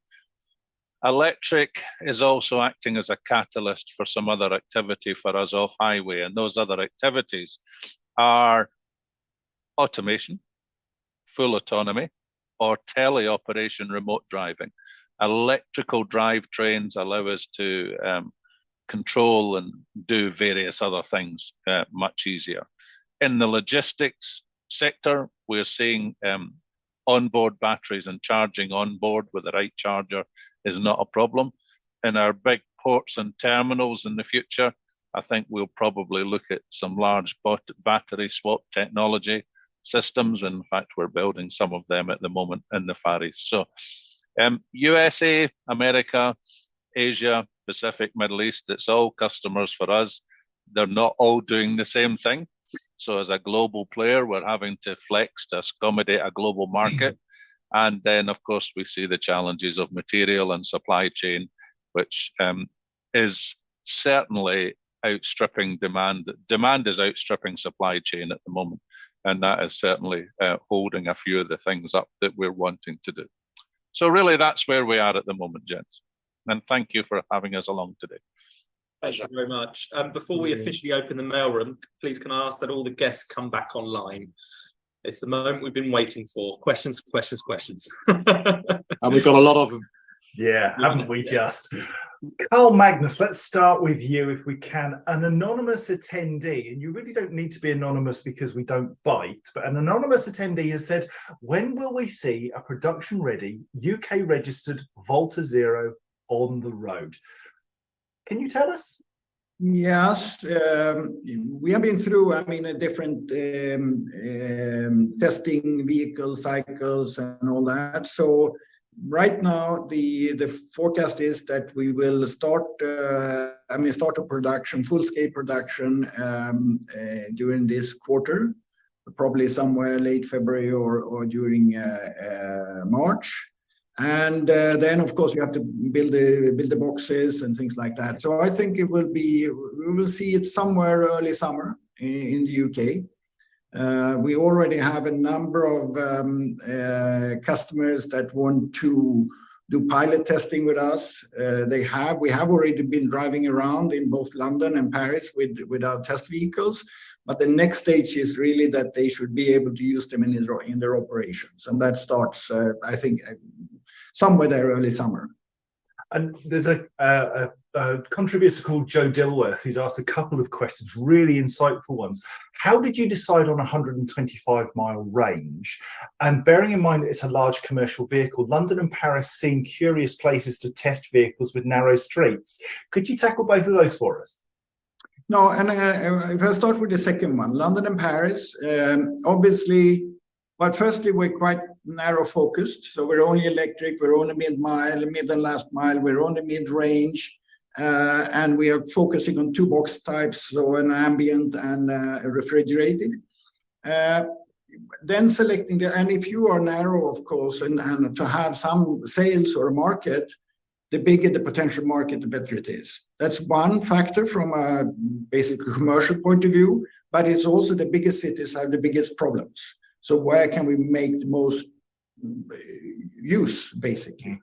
electric is also acting as a catalyst for some other activity for us off highway. And those other activities are automation, full autonomy, or teleoperation remote driving. Electrical drivetrains allow us to control and do various other things much easier. In the logistics sector, we're seeing onboard batteries and charging on board with the right charger is not a problem. In our big ports and terminals in the future, I think we'll probably look at some large battery swap technology systems. In fact, we're building some of them at the moment in the Far East. So USA, America, Asia, Pacific, Middle East, it's all customers for us. They're not all doing the same thing. So as a global player, we're having to flex to accommodate a global market. And then, of course, we see the challenges of material and supply chain, which is certainly outstripping demand. Demand is outstripping supply chain at the moment. And that is certainly holding a few of the things up that we're wanting to do. So really, that's where we are at the moment, gents. And thank you for having us along today. Thank you very much. Before we officially open the mailroom, please can I ask that all the guests come back online? It's the moment we've been waiting for. Questions. And we've got a lot of them. Yeah, haven't we just? Carl Magnus, let's start with you if we can. An anonymous attendee, and you really don't need to be anonymous because we don't bite, but an anonymous attendee has said, when will we see a production-ready, UK-registered Volta Zero on the road? Can you tell us? Yes, we have been through, different testing vehicle cycles and all that. So right now, the forecast is that we will start a production, full-scale production during this quarter, probably somewhere late February or during March. And then, of course, you have to build the boxes and things like that. So I think we will see it somewhere early summer in the UK. We already have a number of customers that want to do pilot testing with us. We have already been driving around in both London and Paris with our test vehicles. But the next stage is really that they should be able to use them in their operations. And that starts, I think, somewhere there early summer. And there's a a contributor called Joe Dilworth, who's asked a couple of questions, really insightful ones. How did you decide on a 125-mile range? And bearing in mind that it's a large commercial vehicle, London and Paris seem curious places to test vehicles with narrow streets. Could you tackle both of those for us? No, and if I start with the second one, London and Paris, obviously, but firstly, we're quite narrow focused. So we're only electric, we're only mid-mile, mid and last mile, we're only mid-range. And we are focusing on two box types, so an ambient and a refrigerated. Then selecting and if you are narrow, of course, and to have some sales or a market, the bigger the potential market, the better it is. That's one factor from a basic commercial point of view, but it's also the biggest cities have the biggest problems. So where can we make the most use, basically?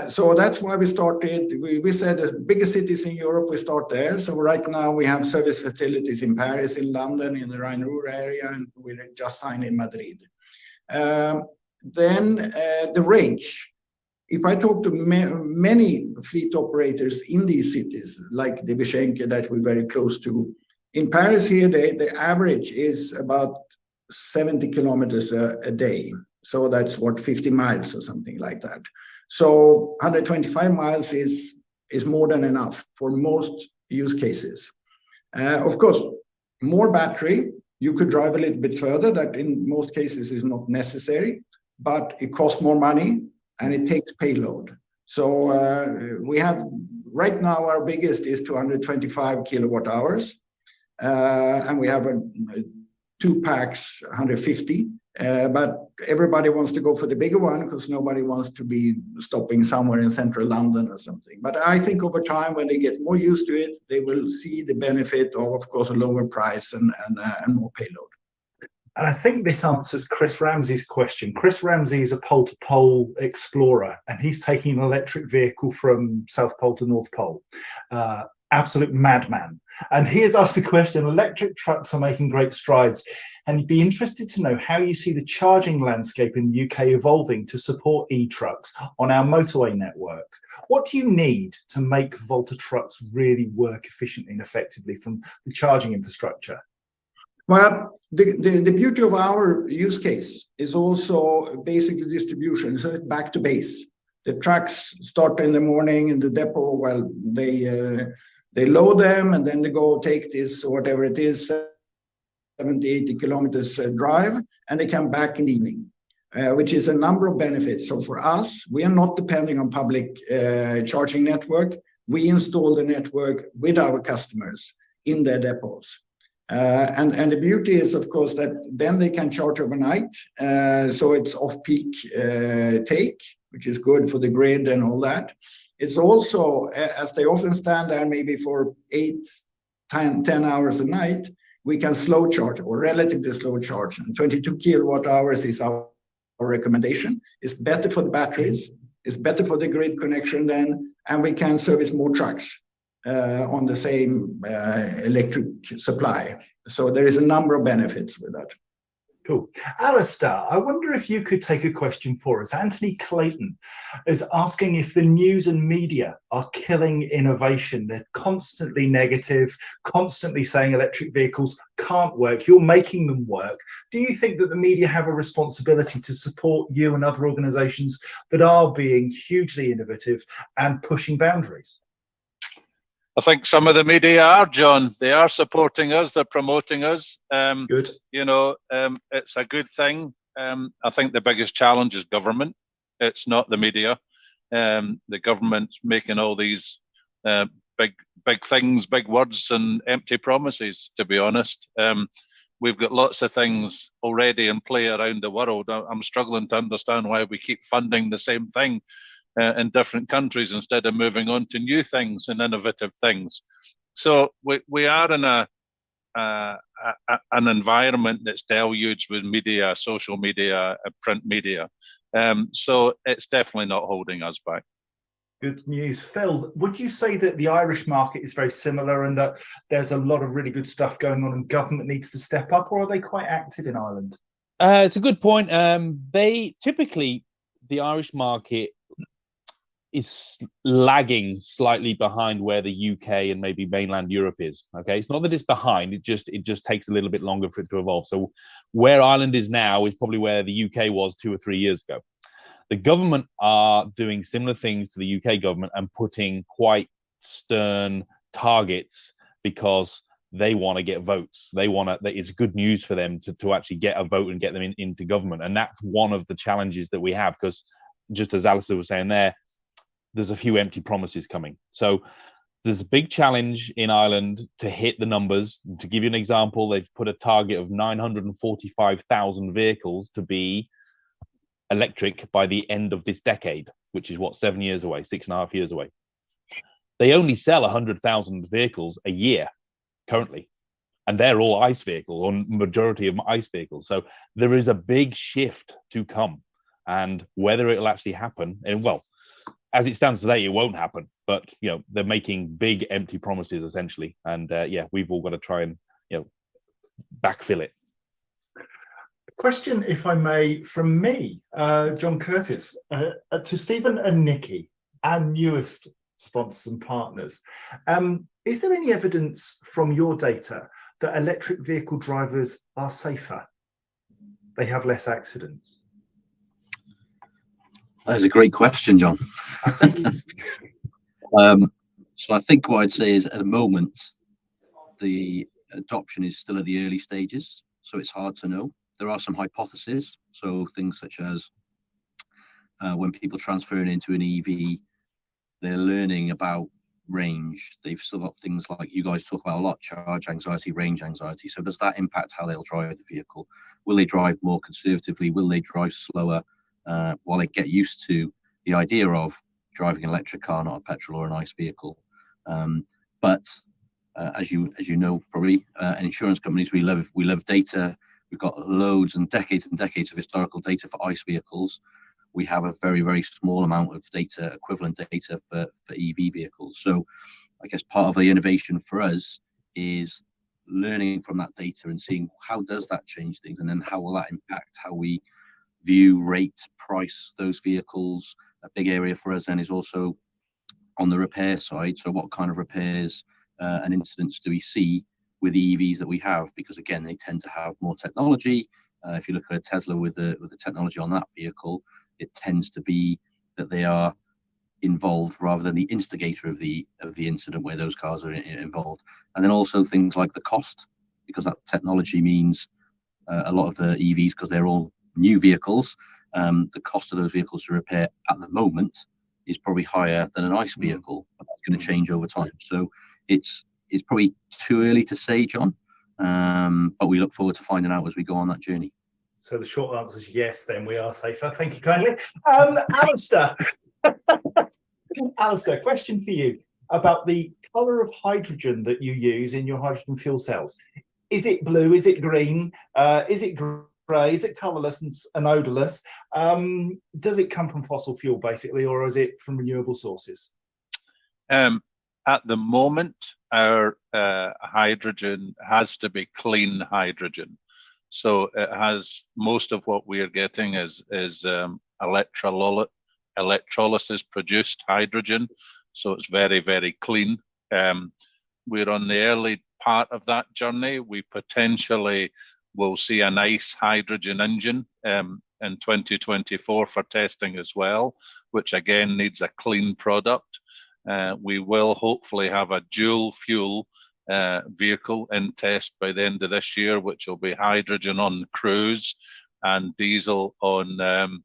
So that's why we started. We said the biggest cities in Europe, we start there. So right now we have service facilities in Paris, in London, in the Rhine-Ruhr area, and we just signed in Madrid. Then the range. If I talk to many fleet operators in these cities, like the Vichenke that we're very close to, in Paris here, the average is about 70 kilometers a day. So that's what, 50 miles or something like that. So 125 miles is more than enough for most use cases. Of course, more battery, you could drive a little bit further. That in most cases is not necessary, but it costs more money and it takes payload. So we have, right now, our biggest is 225 kilowatt hours. And we have two packs, 150. But everybody wants to go for the bigger one because nobody wants to be stopping somewhere in central London or something. But I think over time, when they get more used to it, they will see the benefit of course, a lower price and more payload. And I think this answers Chris Ramsey's question. Chris Ramsey is a pole-to-pole explorer, and he's taking an electric vehicle from South Pole to North Pole. Absolute madman. And he has asked the question, electric trucks are making great strides, and he'd be interested to know how you see the charging landscape in the UK evolving to support e-trucks on our motorway network. What do you need to make Volta trucks really work efficiently and effectively from the charging infrastructure? Well, the beauty of our use case is also basically distribution. So it's back to base. The trucks start in the morning in the depot. Well, they load them and then they go take this, whatever it is, 70, 80 kilometers drive, and they come back in the evening, which is a number of benefits. So for us, we are not depending on public charging network. We install the network with our customers in their depots. And the beauty is, of course, that then they can charge overnight. So it's off-peak take, which is good for the grid and all that. It's also, as they often stand there maybe for 8, 10 hours a night, we can slow charge or relatively slow charge. And 22 kilowatt hours is our recommendation. It's better for the batteries. It's better for the grid connection then, and we can service more trucks on the same electric supply. So there is a number of benefits with that. Cool. Alistair, I wonder if you could take a question for us. Anthony Clayton is asking if the news and media are killing innovation. They're constantly negative, constantly saying electric vehicles can't work. You're making them work. Do you think that the media have a responsibility to support you and other organizations that are being hugely innovative and pushing boundaries? I think some of the media are, John. They are supporting us. They're promoting us. Good. You know, it's a good thing. I think the biggest challenge is government. It's not the media. The government's making all these big things, big words, and empty promises. To be honest, we've got lots of things already in play around the world. I'm struggling to understand why we keep funding the same thing in different countries instead of moving on to new things and innovative things. So we are in an environment that's deluged with media, social media, print media. So it's definitely not holding us back. Good news. Phil, would you say that the Irish market is very similar and that there's a lot of really good stuff going on and government needs to step up, or are they quite active in Ireland? It's a good point. They typically, the Irish market, is lagging slightly behind where the UK and maybe mainland Europe is. Okay, it's not that it's behind; it just takes a little bit longer for it to evolve. So, where Ireland is now is probably where the UK was 2 or 3 years ago. The government are doing similar things to the UK government and putting quite stern targets because they want to get votes. They want to. It's good news for them to actually get a vote and get them into government. And that's one of the challenges that we have, because just as Alistair was saying there's a few empty promises coming. So there's a big challenge in Ireland to hit the numbers. To give you an example, they've put a target of 945,000 vehicles to be electric by the end of this decade, which is what, 7 years away, 6.5 years away. They only sell 100,000 vehicles a year currently, and they're all ICE vehicles, or majority of ICE vehicles. So there is a big shift to come, and whether it'll actually happen, and well, as it stands today, it won't happen. But they're making big empty promises essentially, and we've all got to try and backfill it. Question, if I may, from me, John Curtis, to Stephen and Nikki, our newest sponsors and partners. Is there any evidence from your data that electric vehicle drivers are safer? They have less accidents? That is a great question, John. Thank you. So I think what I'd say is, at the moment, the adoption is still at the early stages, so it's hard to know. There are some hypotheses, so things such as when people transfer into an EV, they're learning about range. They've still got things like you guys talk about a lot: charge anxiety, range anxiety. So does that impact how they'll drive the vehicle? Will they drive more conservatively? Will they drive slower while they get used to the idea of driving an electric car, not a petrol or an ICE vehicle? But as you know, probably, in insurance companies, we love data. We've got loads and decades of historical data for ICE vehicles. We have a very, very small amount of data, equivalent data for EV vehicles. So I guess part of the innovation for us is learning from that data and seeing how does that change things, and then how will that impact how we view, rate, price those vehicles. A big area for us then is also on the repair side. So what kind of repairs and incidents do we see with the EVs that we have? Because again, they tend to have more technology. If you look at a Tesla with the technology on that vehicle, it tends to be that they are involved rather than the instigator of the incident where those cars are involved. And then also things like the cost, because that technology means a lot of the EVs, because they're all new vehicles, the cost of those vehicles to repair at the moment is probably higher than an ICE vehicle, but that's going to change over time. So it's probably too early to say, John, but we look forward to finding out as we go on that journey. So the short answer is yes, then we are safer. Thank you kindly. Alistair, Alistair, question for you about the colour of hydrogen that you use in your hydrogen fuel cells. Is it blue? Is it green? Is it grey? Is it colourless and odourless? Does it come from fossil fuel, basically, or is it from renewable sources? At the moment, our hydrogen has to be clean hydrogen. So it has, most of what we are getting is electrolysis produced hydrogen. So it's very, very clean. We're on the early part of that journey. We potentially will see a nice hydrogen engine in 2024 for testing as well, which again needs a clean product. We will hopefully have a dual fuel vehicle in test by the end of this year, which will be hydrogen on cruise and diesel on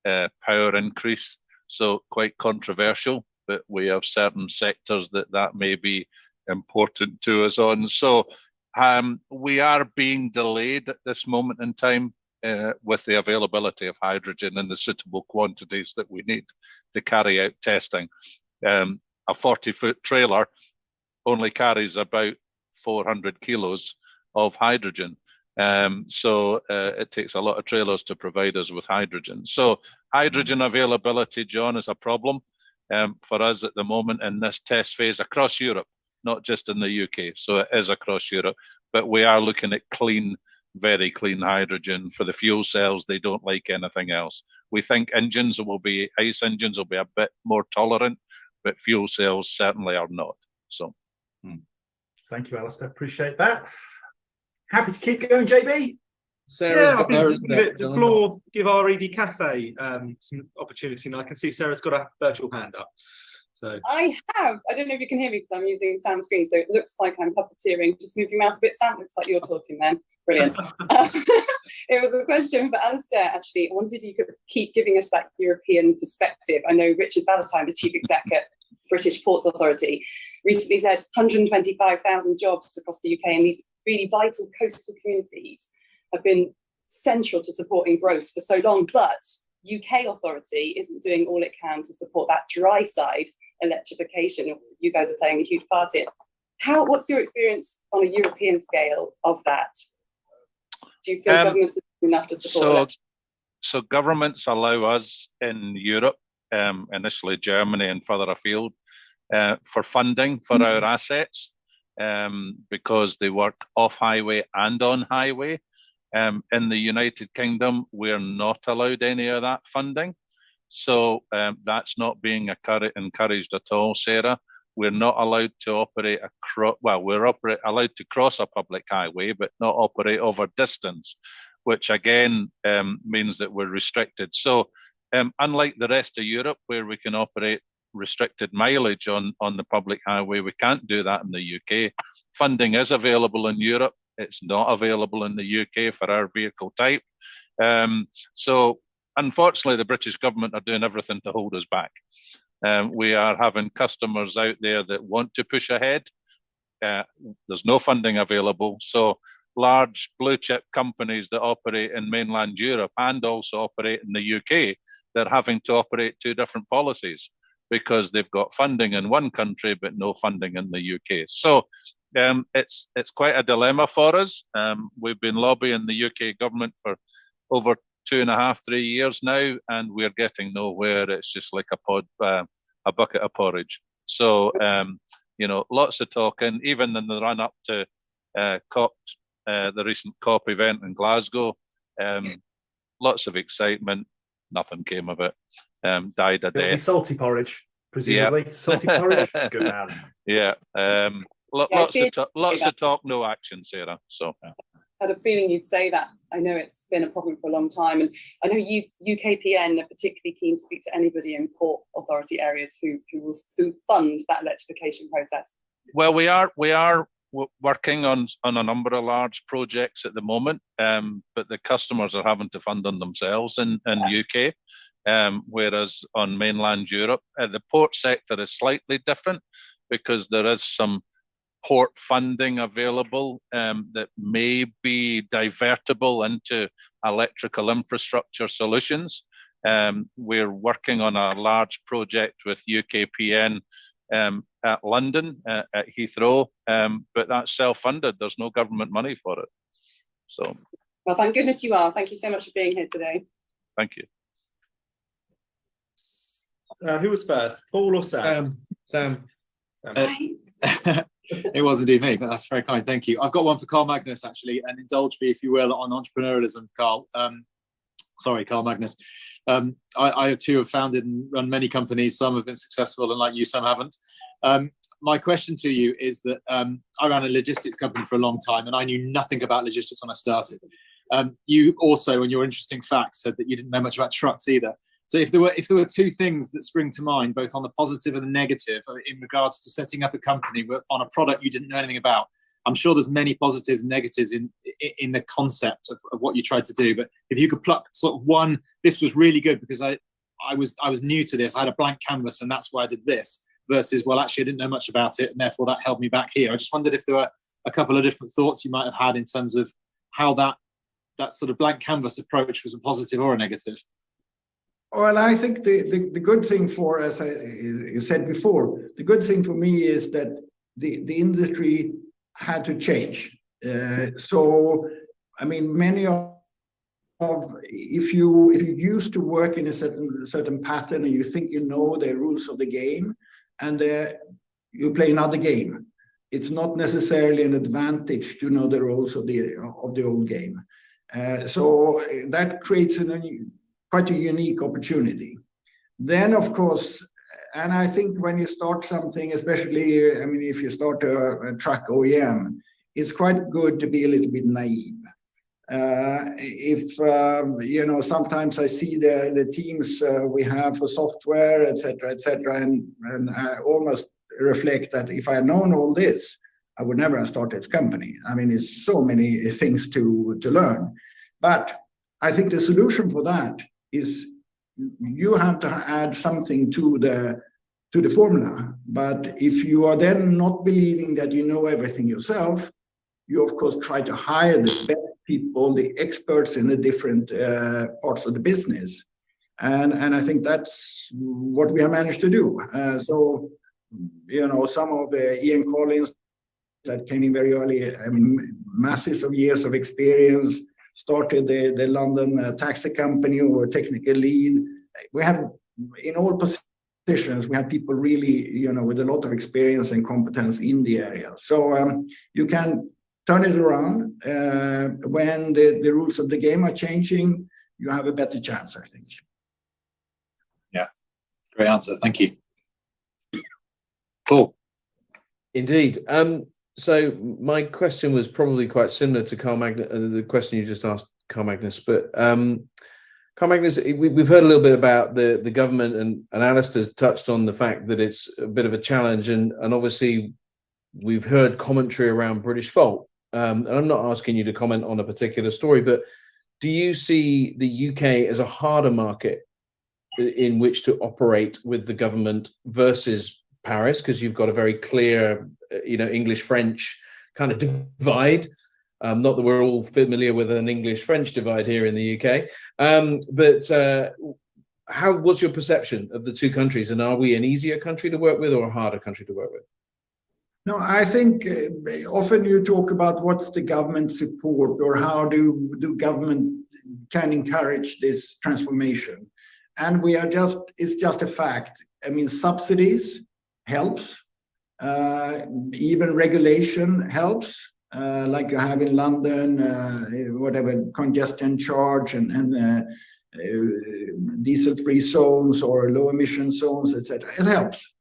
power increase. So quite controversial, but we have certain sectors that may be important to us on. So we are being delayed at this moment in time with the availability of hydrogen in the suitable quantities that we need to carry out testing. A 40-foot trailer only carries about 400 kilos of hydrogen. So it takes a lot of trailers to provide us with hydrogen. So hydrogen availability, John, is a problem for us at the moment in this test phase across Europe, not just in the UK. So it is across Europe, but we are looking at clean very clean hydrogen. For the fuel cells, they don't like anything else. We think engines will be, ICE engines will be a bit more tolerant, but fuel cells certainly are not. So, Thank you, Alistair. Appreciate that. Happy to keep going, JB. Sarah's I got think the floor, give our EV Cafe some opportunity. And I can see Sarah's got a virtual hand up. So I have. I don't know if you can hear me because I'm using Sam's screen, so it looks like I'm puppeteering. Just move your mouth a bit, Sam. Looks like you're talking then. Brilliant. It was a question for Alistair, actually. I wondered if you could keep giving us that European perspective. I know Richard Valentine, the Chief Exec at British Ports Authority, recently said 125,000 jobs across the UK, and these really vital coastal communities have been central to supporting growth for so long, but UK authority isn't doing all it can to support that dry side electrification. You guys are playing a huge part in. What's your experience on a European scale of that? Do you feel governments are doing enough to support it? So governments allow us in Europe, initially Germany and further afield, for funding for our assets, because they work off highway and on highway. In the United Kingdom, we're not allowed any of that funding. So that's not being encouraged at all, Sarah. We're not allowed to operate we're allowed to cross a public highway, but not operate over distance, which again means that we're restricted. So unlike the rest of Europe, where we can operate restricted mileage on the public highway, we can't do that in the UK. Funding is available in Europe. It's not available in the UK for our vehicle type. So unfortunately, the British government are doing everything to hold us back. We are having customers out there that want to push ahead. There's no funding available. So large blue chip companies that operate in mainland Europe and also operate in the UK, they're having to operate two different policies because they've got funding in one country, but no funding in the UK. So it's quite a dilemma for us. We've been lobbying the UK government for over 2.5, 3 years now, and we're getting nowhere. It's just like a bucket of porridge. So, lots of talking, even in the run up to COP, the recent COP event in Glasgow, lots of excitement, nothing came of it. Died a death. Salty porridge, presumably. Yeah. Salty porridge, good man. Yeah. Lots of talk, no action, Sarah. So. I had a feeling you'd say that. I know it's been a problem for a long time, and I know UKPN are particularly keen to speak to anybody in port authority areas who will fund that electrification process. Well, we are working on a number of large projects at the moment, but the customers are having to fund them themselves in UK, whereas on mainland Europe, the port sector is slightly different because there is some port funding available that may be divertible into electrical infrastructure solutions. We're working on a large project with UKPN at London, at Heathrow, but that's self-funded. There's no government money for it. So, well, thank goodness you are. Thank you so much for being here today. Thank you. Who was first, Paul or Sam? Sam. It was indeed me, but that's very kind. Thank you. I've got one for Carl Magnus, actually, and indulge me, if you will, on entrepreneurialism, Carl. Sorry, Carl Magnus. I too have founded and run many companies. Some have been successful, and like you, some haven't. My question to you is that I ran a logistics company for a long time, and I knew nothing about logistics when I started. You also, in your interesting facts, said that you didn't know much about trucks either. So if there were two things that spring to mind, both on the positive and the negative, in regards to setting up a company on a product you didn't know anything about, I'm sure there's many positives and negatives in the concept of what you tried to do. But if you could pluck sort of one, this was really good because I was new to this. I had a blank canvas and that's why I did this. Versus, well, actually, I didn't know much about it, and therefore that held me back here. I just wondered if there were a couple of different thoughts you might have had in terms of how that sort of blank canvas approach was a positive or a negative. Well, I think the good thing for, as you said before, the good thing for me is that the industry had to change. So, I mean, many of if you used to work in a certain pattern and you think you know the rules of the game, and you play another game. it's not necessarily an advantage to know the rules of the old game. So that creates quite a unique opportunity. Then, of course, and I think when you start something, especially, I mean, if you start a truck OEM, it's quite good to be a little bit naive. You know, sometimes I see the teams we have for software, etc., and I almost reflect that if I had known all this, I would never have started this company. I mean, it's so many things to learn. But I think the solution for that is you have to add something to the formula. But if you are then not believing that you know everything yourself, you of course try to hire the best people, the experts in the different parts of the business. And I think that's what we have managed to do. So, you know, some of the Ian Collins that came in very early, I mean, masses of years of experience, started the London taxi company or technical lead. We have, in all positions, we have people really, you know, with a lot of experience and competence in the area. So you can turn it around. When the rules of the game are changing, you have a better chance, I think. Yeah, great answer. Thank you. Cool. Indeed. So my question was probably quite similar to Carl Magnus, the question you just asked, Carl Magnus. But Carl Magnus, we've heard a little bit about the government, and Alistair's touched on the fact that it's a bit of a challenge, and obviously we've heard commentary around British Volt. And I'm not asking you to comment on a particular story, but do you see the UK as a harder market in which to operate with the government versus Paris, because you've got a very clear, you know, English-French kind of divide? Not that we're all familiar with an English-French divide here in the UK, but how was your perception of the two countries, and are we an easier country to work with or a harder country to work with? No, I think often you talk about what's the government support or how do government can encourage this transformation. And we are just, it's just a fact. I mean, subsidies helps, even regulation helps, like you have in London, whatever congestion charge and diesel-free zones or low emission zones, etc. It helps.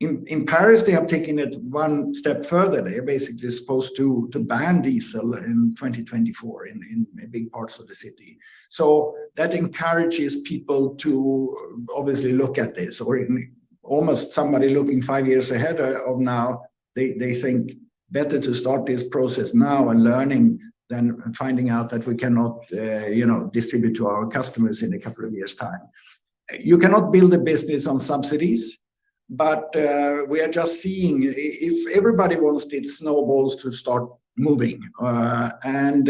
In Paris, they have taken it one step further. They are basically supposed to ban diesel in 2024 in big parts of the city. So that encourages people to obviously look at this, or almost somebody looking 5 years ahead of now, they think better to start this process now and learning than finding out that we cannot, you know, distribute to our customers in a couple of years' time. You cannot build a business on subsidies. But we are just seeing if everybody wants its snowballs to start moving, and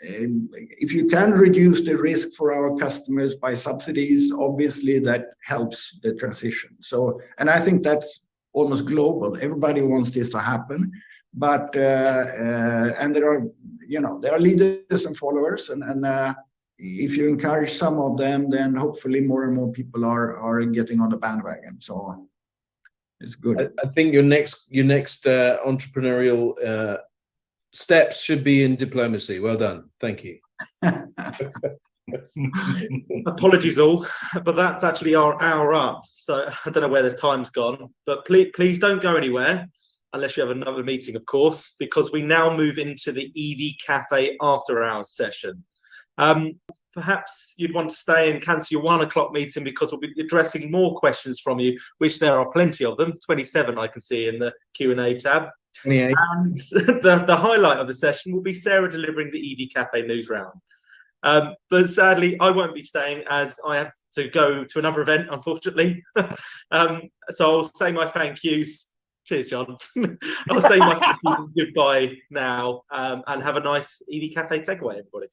if you can reduce the risk for our customers by subsidies, obviously that helps the transition. So, and I think that's almost global. Everybody wants this to happen, but and there are, you know, there are leaders and followers, and if you encourage some of them, then hopefully more and more people are getting on the bandwagon. So it's good. I think your next entrepreneurial steps should be in diplomacy. Well done. Thank you. Apologies all, but that's actually our hour up. So I don't know where this time's gone, but please don't go anywhere unless you have another meeting, of course, because we now move into the EV Cafe after hours session. Perhaps you'd want to stay and cancel your 1 o'clock meeting because we'll be addressing more questions from you, which there are plenty of them, 27 I can see in the Q&A tab. 28. And the highlight of the session will be Sarah delivering the EV Cafe news round. But sadly, I won't be staying as I have to go to another event, unfortunately. So I'll say my thank yous. Cheers, John. I'll say my thank yous and goodbye now, and have a nice EV Cafe takeaway, everybody.